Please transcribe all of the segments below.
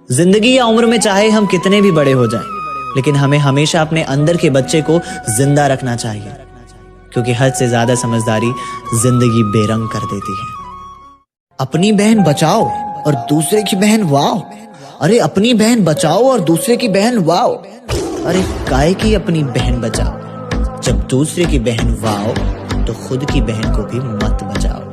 जिंदगी या उम्र में चाहे हम कितने भी बड़े हो जाएं, लेकिन हमें हमेशा अपने अंदर के बच्चे को जिंदा रखना चाहिए, क्योंकि हद से ज्यादा समझदारी जिंदगी बेरंग कर देती है। अपनी बहन बचाओ और दूसरे की बहन वाओ। अरे अपनी बहन बचाओ और दूसरे की बहन वाओ। अरे काय की अपनी बहन बचाओ, जब दूसरे की बहन वाओ तो खुद की बहन को भी मत बचाओ।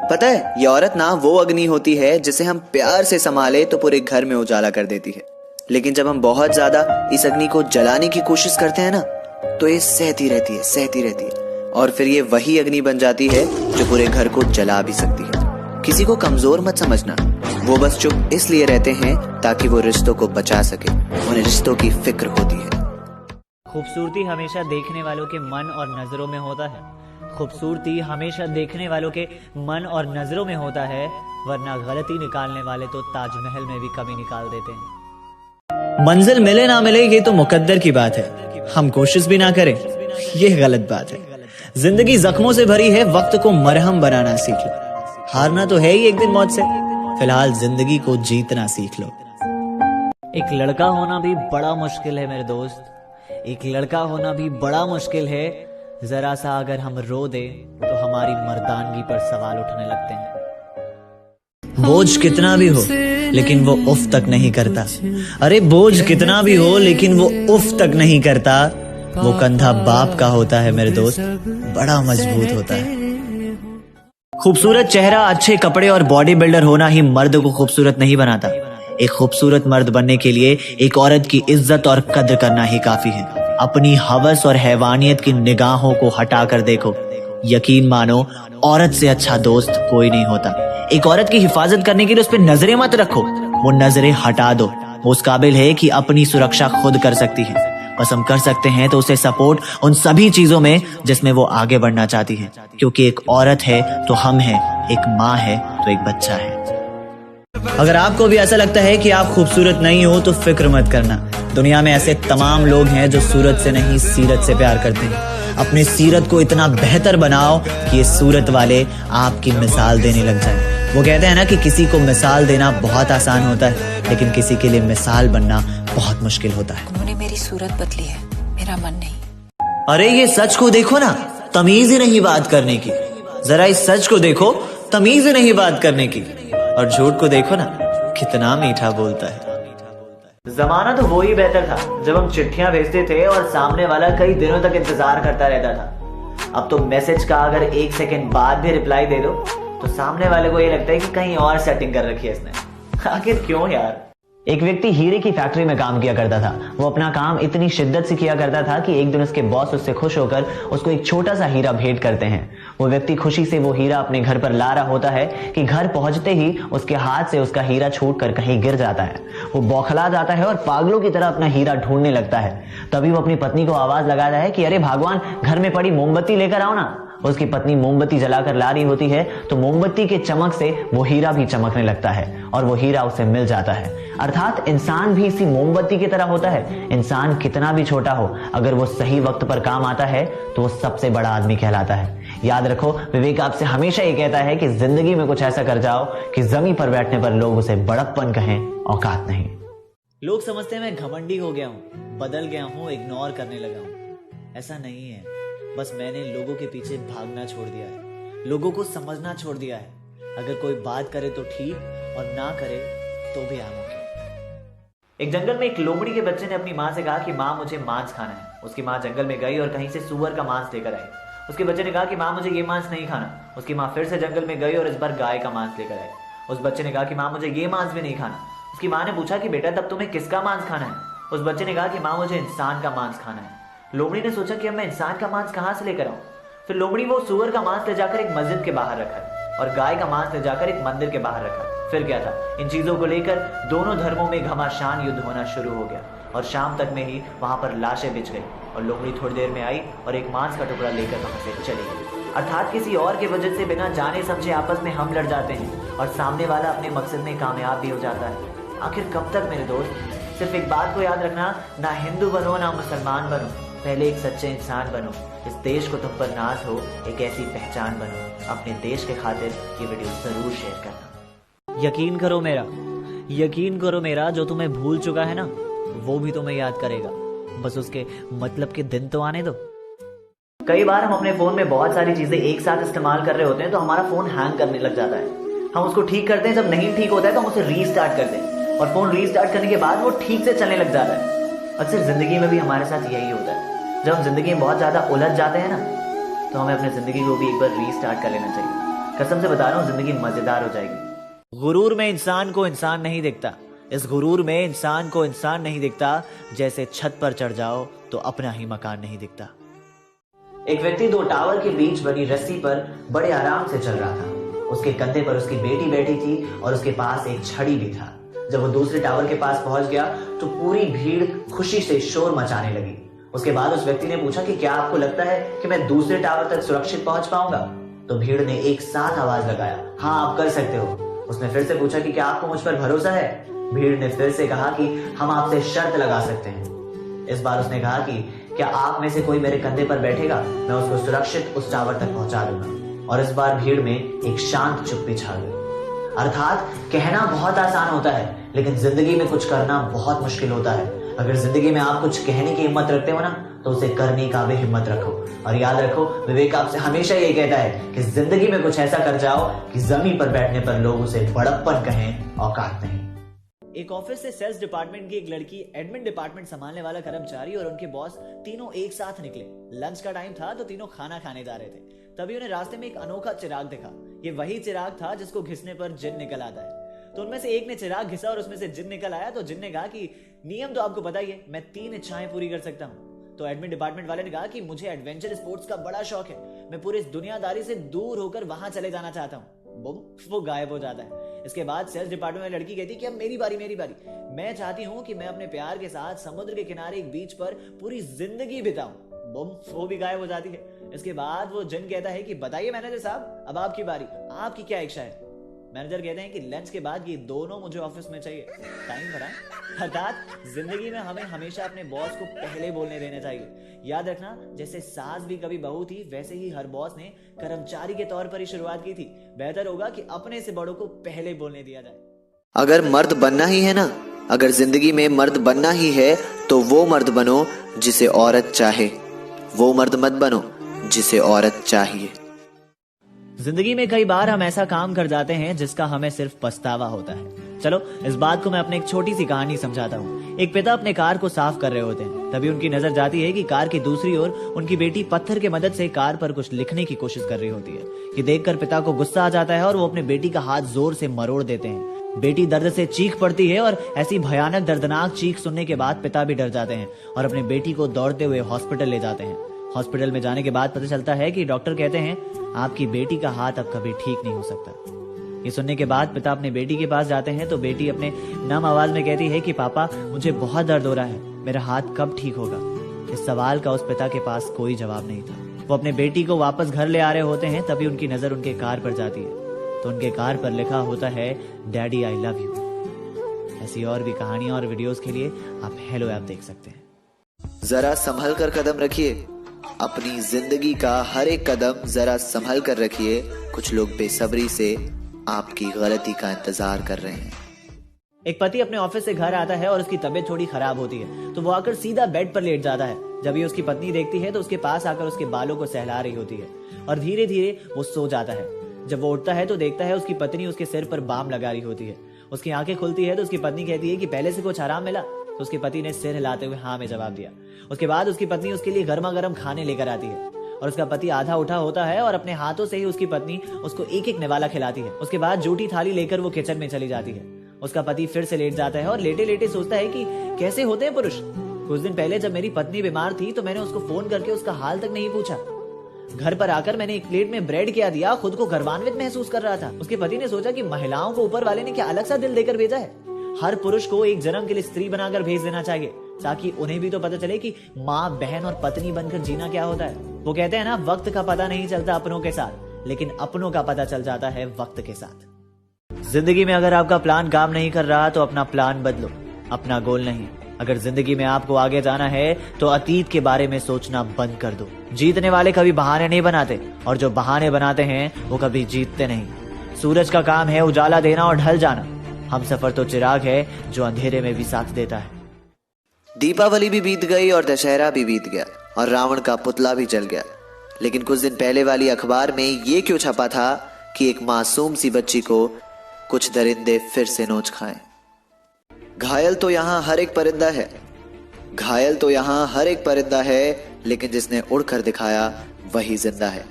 पता है, ये औरत ना वो अग्नि होती है जिसे हम प्यार से संभाले तो पूरे घर में उजाला कर देती है, लेकिन जब हम बहुत ज्यादा इस अग्नि को जलाने की कोशिश करते हैं ना, तो ये सहती रहती है और फिर ये वही अग्नि बन जाती है जो पूरे घर को जला भी सकती है। किसी को कमजोर मत समझना, वो बस चुप इसलिए रहते हैं ताकि वो रिश्तों को बचा सके, उन्हें रिश्तों की फिक्र होती है। खूबसूरती हमेशा देखने वालों के मन और नजरों में होता है। खूबसूरती हमेशा देखने वालों के मन और नजरों में होता है, वरना गलती निकालने वाले तो ताजमहल में भी कमी निकाल देते हैं। मंजिल मिले ना मिले ये तो मुकद्दर की बात है, हम कोशिश भी ना करें ये गलत बात है। जिंदगी जख्मों से भरी है, वक्त को मरहम बनाना सीख लो। हारना तो है ही एक दिन मौत से, फिलहाल जिंदगी को जीतना सीख लो। एक लड़का होना भी बड़ा मुश्किल है मेरे दोस्त, एक लड़का होना भी बड़ा मुश्किल है। जरा सा अगर हम रो दे तो हमारी मर्दानगी पर सवाल उठने लगते हैं। बोझ कितना भी हो लेकिन वो उफ तक नहीं करता। अरे बोझ कितना भी हो लेकिन वो उफ तक नहीं करता। वो कंधा बाप का होता है मेरे दोस्त, बड़ा मजबूत होता है। खूबसूरत चेहरा, अच्छे कपड़े और बॉडी बिल्डर होना ही मर्द को खूबसूरत नहीं बनाता। एक खूबसूरत मर्द बनने के लिए एक औरत की इज्जत और कद्र करना ही काफी है। अपनी हवस और हैवानियत की निगाहों को हटाकर देखो, यकीन मानो औरत से अच्छा दोस्त कोई नहीं होता। एक औरत की हिफाजत करने के लिए उस पर नजरें मत रखो, वो नजरें हटा दो। वो उस काबिल है कि अपनी सुरक्षा खुद कर सकती है। बस हम कर सकते हैं तो उसे सपोर्ट उन सभी चीजों में जिसमें वो आगे बढ़ना चाहती है, क्योंकि एक औरत है तो हम हैं, एक माँ है तो एक बच्चा है। अगर आपको भी ऐसा लगता है कि आप खूबसूरत नहीं हो तो फिक्र मत करना। दुनिया में ऐसे तमाम लोग हैं जो सूरत से नहीं सीरत से प्यार करते हैं। अपने सीरत को इतना बेहतर बनाओ कि ये सूरत वाले आपकी मिसाल देने लग जाएं। वो कहते हैं ना कि किसी को मिसाल देना बहुत आसान होता है, लेकिन किसी के लिए मिसाल बनना बहुत मुश्किल होता है। उन्होंने मेरी सूरत बदली है, मेरा मन नहीं। अरे ये सच को देखो ना, तमीज ही नहीं बात करने की। जरा इस सच को देखो, तमीज ही नहीं बात करने की। और झूठ को देखो ना, कितना मीठा बोलता है। जमाना तो वो ही बेहतर था जब हम चिट्ठियां भेजते थे और सामने वाला कई दिनों तक इंतजार करता रहता था। अब तो मैसेज का अगर 1 सेकंड बाद भी रिप्लाई दे दो तो सामने वाले को ये लगता है कि कहीं और सेटिंग कर रखी है इसने। आखिर क्यों यार। एक व्यक्ति हीरे की फैक्ट्री में काम किया करता था। वो अपना काम इतनी शिद्दत से किया करता था कि एक दिन उसके बॉस उससे खुश होकर उसको एक छोटा सा हीरा भेंट करते हैं। वो व्यक्ति खुशी से वो हीरा अपने घर पर ला रहा होता है कि घर पहुंचते ही उसके हाथ से उसका हीरा छूटकर कहीं गिर जाता है। वो बौखला जाता है और पागलों की तरह अपना हीरा ढूंढने लगता है। तभी वो अपनी पत्नी को आवाज लगाता है कि अरे भगवान, घर में पड़ी मोमबत्ती लेकर आओ ना। उसकी पत्नी मोमबत्ती जलाकर ला रही होती है तो मोमबत्ती के चमक से वो हीरा भी चमकने लगता है और वो हीरा उसे मिल जाता है। अर्थात इंसान भी इसी मोमबत्ती की तरह होता है। इंसान कितना भी छोटा हो, अगर वो सही वक्त पर काम आता है तो वो सबसे बड़ा आदमी कहलाता है। याद रखो, विवेक आपसे हमेशा ये कहता है कि जिंदगी में कुछ ऐसा कर जाओ कि जमीन पर बैठने पर लोग उसे बड़प्पन कहें, औकात नहीं। लोग समझते हैं मैं घमंडी हो गया हूँ, बदल गया हूँ, इग्नोर करने लगा हूँ। ऐसा नहीं है, बस मैंने लोगों के पीछे भागना छोड़ दिया है, लोगों को समझना छोड़ दिया है। अगर कोई बात करे तो ठीक और ना करे तो भी आम ओके। एक जंगल में एक लोमड़ी के बच्चे ने अपनी माँ से कहा कि माँ मुझे मांस खाना है। उसकी माँ जंगल में गई और कहीं से सूअर का मांस लेकर आई। उसके बच्चे ने कहा कि माँ मुझे ये मांस नहीं खाना। उसकी माँ फिर से जंगल में गई और इस बार गाय का मांस लेकर आई। उस बच्चे ने कहा कि माँ मुझे ये मांस भी नहीं खाना। उसकी माँ ने पूछा कि बेटा तब तुम्हें किसका मांस खाना है। उस बच्चे ने कहा कि माँ मुझे इंसान का मांस खाना है। लोमड़ी ने सोचा कि अब मैं इंसान का मांस कहां से लेकर आऊं। फिर लोमड़ी वो सूअर का मांस ले जाकर एक मस्जिद के बाहर रखा और गाय का मांस ले जाकर एक मंदिर के बाहर रखा। फिर क्या था, इन चीजों को लेकर दोनों धर्मों में घमासान युद्ध होना शुरू हो गया और शाम तक में ही वहां पर लाशें बिछ गई और लोमड़ी थोड़ी देर में आई और एक मांस का टुकड़ा लेकर वहां से चली गई। अर्थात किसी और की वजह से बिना जाने समझे आपस में हम लड़ जाते हैं और सामने वाला अपने मकसद में कामयाब भी हो जाता है। आखिर कब तक मेरे दोस्त। सिर्फ एक बात को याद रखना, ना हिंदू बनो ना मुसलमान बनो, पहले एक सच्चे इंसान बनो। इस देश को तुम पर नाज हो, एक ऐसी पहचान बनो। अपने देश के खातिर ये वीडियो जरूर शेयर करना। यकीन करो मेरा, यकीन करो मेरा, जो तुम्हें भूल चुका है ना वो भी तुम्हें याद करेगा, बस उसके मतलब के दिन तो आने दो। कई बार हम अपने फोन में बहुत सारी चीजें एक साथ इस्तेमाल कर रहे होते हैं तो हमारा फोन हैंग करने लग जाता है। हम उसको ठीक करते हैं, जब नहीं ठीक होता है तो हम उसे रीस्टार्ट करते हैं और फोन रीस्टार्ट करने के बाद वो ठीक से चलने लग जाता है। अक्सर जिंदगी में भी हमारे साथ यही होता है। जब हम जिंदगी में बहुत ज्यादा उलझ जाते हैं ना तो हमें अपनी जिंदगी को भी एक बार रीस्टार्ट कर लेना चाहिए। कसम से बता रहा हूँ, जिंदगी मजेदार हो जाएगी। गुरूर में इंसान को इंसान नहीं दिखता, इस गुरूर में इंसान को इंसान नहीं दिखता, जैसे छत पर चढ़ जाओ तो अपना ही मकान नहीं दिखता। एक व्यक्ति 2 टावर के बीच बनी रस्सी पर बड़े आराम से चल रहा था। उसके कंधे पर उसकी बेटी बैठी थी और उसके पास एक छड़ी भी था। जब वो दूसरे टावर के पास पहुंच गया तो पूरी भीड़ खुशी से शोर मचाने लगी। उसके बाद उस व्यक्ति ने पूछा कि क्या आपको लगता है कि मैं दूसरे टावर तक सुरक्षित पहुंच पाऊंगा? तो भीड़ ने एक साथ आवाज लगाया, हाँ आप कर सकते हो। उसने फिर से पूछा कि क्या आपको मुझ पर भरोसा है? भीड़ ने फिर से कहा कि हम आपसे शर्त लगा सकते हैं। इस बार उसने कहा कि क्या आप में से कोई मेरे कंधे पर बैठेगा, मैं उसको सुरक्षित उस टावर तक पहुंचा दूंगा। और इस बार भीड़ में एक शांत चुप्पी छा गई। अर्थात कहना बहुत आसान होता है लेकिन जिंदगी में कुछ करना बहुत मुश्किल होता है। अगर जिंदगी में आप कुछ कहने की हिम्मत रखते हो ना तो उसे करने का भी हिम्मत रखो। और याद रखो, विवेक आपसे हमेशा ये कहता है कि जिंदगी में कुछ ऐसा कर जाओ कि जमीन पर बैठने पर लोग उसे बड़प्पन कहें, औकात नहीं। एक ऑफिस से सेल्स डिपार्टमेंट की एक लड़की, एडमिन डिपार्टमेंट संभालने वाला कर्मचारी और उनके बॉस तीनों एक साथ निकले। लंच का टाइम था तो तीनों खाना खाने जा रहे थे। तभी उन्हें रास्ते में एक अनोखा चिराग दिखा। ये वही चिराग था जिसको घिसने पर जिन निकल आता है। तो उनमें से एक ने चिराग घिसा और उसमें से जिन निकल आया। तो जिन ने कहा कि नियम तो आपको पता ही है, मैं 3 इच्छाएं पूरी कर सकता हूँ। तो एडमिन डिपार्टमेंट वाले ने कहा कि मुझे एडवेंचर स्पोर्ट्स का बड़ा शौक है, मैं पूरे इस दुनियादारी से दूर होकर वहां चले जाना चाहता हूँ। बुम, वो गायब हो जाता है। इसके बाद सेल्स डिपार्टमेंट में लड़की कहती कि अब मेरी बारी। मैं चाहती हूँ कि मैं अपने प्यार के साथ समुद्र के किनारे एक बीच पर पूरी जिंदगी बिताऊं। बुम, वो भी गायब हो जाती है। इसके बाद वो जिन कहता है कि बताइए मैनेजर साहब, अब आपकी बारी, आपकी क्या इच्छा है? मैनेजर कहते हैं कि लंच के बाद ये दोनों मुझे ऑफिस में चाहिए, टाइम पर आए। अर्थात जिंदगी में हमें हमेशा अपने बॉस को पहले बोलने देना चाहिए। याद रखना, जैसे सास भी कभी बहू थी, वैसे ही हर बॉस ने कर्मचारी के तौर पर ही शुरुआत की थी। बेहतर होगा कि अपने से बड़ों को पहले बोलने दिया जाए। अगर मर्द बनना ही है ना, अगर जिंदगी में मर्द बनना ही है तो वो मर्द बनो जिसे औरत चाहे, वो मर्द मत बनो जिसे औरत चाहिए। जिंदगी में कई बार हम ऐसा काम कर जाते हैं जिसका हमें सिर्फ पछतावा होता है। चलो इस बात को मैं अपने एक छोटी सी कहानी समझाता हूँ। एक पिता अपने कार को साफ कर रहे होते हैं, तभी उनकी नजर जाती है कि कार की दूसरी ओर उनकी बेटी पत्थर की मदद से कार पर कुछ लिखने की कोशिश कर रही होती है। ये देखकर पिता को गुस्सा आ जाता है और वो अपने बेटी का हाथ जोर से मरोड़ देते हैं। बेटी दर्द से चीख पड़ती है और ऐसी भयानक दर्दनाक चीख सुनने के बाद पिता भी डर जाते हैं और अपने बेटी को दौड़ते हुए हॉस्पिटल ले जाते हैं। हॉस्पिटल में जाने के बाद पता चलता है कि डॉक्टर कहते हैं आपकी बेटी का हाथ अब कभी ठीक नहीं हो सकता। ये सुनने के बाद पिता अपने बेटी के पास जाते हैं तो बेटी अपने नम आवाज में कहती है कि पापा मुझे बहुत दर्द हो रहा है, मेरा हाथ कब ठीक होगा? इस सवाल का उस पिता के पास कोई जवाब नहीं था। वो अपने बेटी को वापस घर ले आ रहे होते हैं, तभी उनकी नजर उनके कार पर जाती है। तो उनके कार पर लिखा होता है डैडी आई लव यू। ऐसी और भी कहानियां और वीडियोस के लिए आप हेलो ऐप देख सकते हैं। जरा संभल कर कदम रखिए, अपनी जिंदगी का हर एक कदम जरा संभल कर रखिए। कुछ लोग बेसब्री से आपकी गलती का इंतजार कर रहे हैं। एक पति अपने ऑफिस से घर आता है और उसकी तबीयत थोड़ी खराब होती है, तो वो आकर सीधा बेड पर लेट जाता है। जब ये उसकी पत्नी देखती है तो उसके पास आकर उसके बालों को सहला रही होती है और धीरे धीरे वो सो जाता है। जब वो उठता है तो देखता है उसकी पत्नी उसके सिर पर बाम लगा रही होती है। उसकी आंखें खुलती है तो उसकी पत्नी कहती है कि पहले से कुछ आराम मिला? तो उसके पति ने सिर हिलाते हुए हाँ में जवाब दिया। उसके बाद उसकी पत्नी उसके लिए गर्मा गर्म खाने लेकर आती है और उसका पति आधा उठा होता है और अपने हाथों से ही उसकी पत्नी उसको एक एक निवाला खिलाती है। उसके बाद जूठी थाली लेकर वो किचन में चली जाती है। उसका पति फिर से लेट जाता है और लेटे लेटे सोचता है कि कैसे होते हैं पुरुष। कुछ दिन पहले जब मेरी पत्नी बीमार थी तो मैंने उसको फोन करके उसका हाल तक नहीं पूछा। घर पर आकर मैंने एक प्लेट में ब्रेड क्या दिया, खुद को गर्वान्वित महसूस कर रहा था। उसके पति ने सोचा कि महिलाओं को ऊपर वाले ने क्या अलग सा दिल देकर भेजा है। हर पुरुष को एक जन्म के लिए स्त्री बनाकर भेज देना चाहिए ताकि उन्हें भी तो पता चले कि माँ, बहन और पत्नी बनकर जीना क्या होता है। वो कहते हैं ना, वक्त का पता नहीं चलता अपनों के साथ, लेकिन अपनों का पता चल जाता है वक्त के साथ। जिंदगी में अगर आपका प्लान काम नहीं कर रहा तो अपना प्लान बदलो, अपना गोल नहीं। अगर जिंदगी में आपको आगे जाना है तो अतीत के बारे में सोचना बंद कर दो। जीतने वाले कभी बहाने नहीं बनाते और जो बहाने बनाते हैं वो कभी जीतते नहीं। सूरज का काम है उजाला देना और ढल जाना, हम सफर तो चिराग है जो अंधेरे में भी साथ देता है। दीपावली भी बीत गई और दशहरा भी बीत गया और रावण का पुतला भी जल गया। लेकिन कुछ दिन पहले वाली अखबार में ये क्यों छपा था कि एक मासूम सी बच्ची को कुछ दरिंदे फिर से नोच खाएं। घायल तो यहां हर एक परिंदा है, घायल तो यहां हर एक परिंदा है, लेकिन जिसने उड़कर दिखाया वही जिंदा है।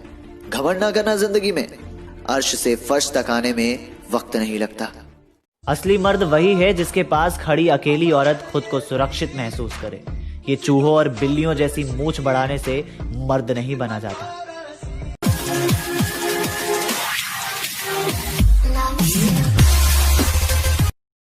घमंड ना करना जिंदगी में, अर्श से फर्श तक आने में वक्त नहीं लगता। असली मर्द वही है जिसके पास खड़ी अकेली औरत खुद को सुरक्षित महसूस करे। ये चूहों और बिल्लियों जैसी मूंछ बढ़ाने से मर्द नहीं बना जाता।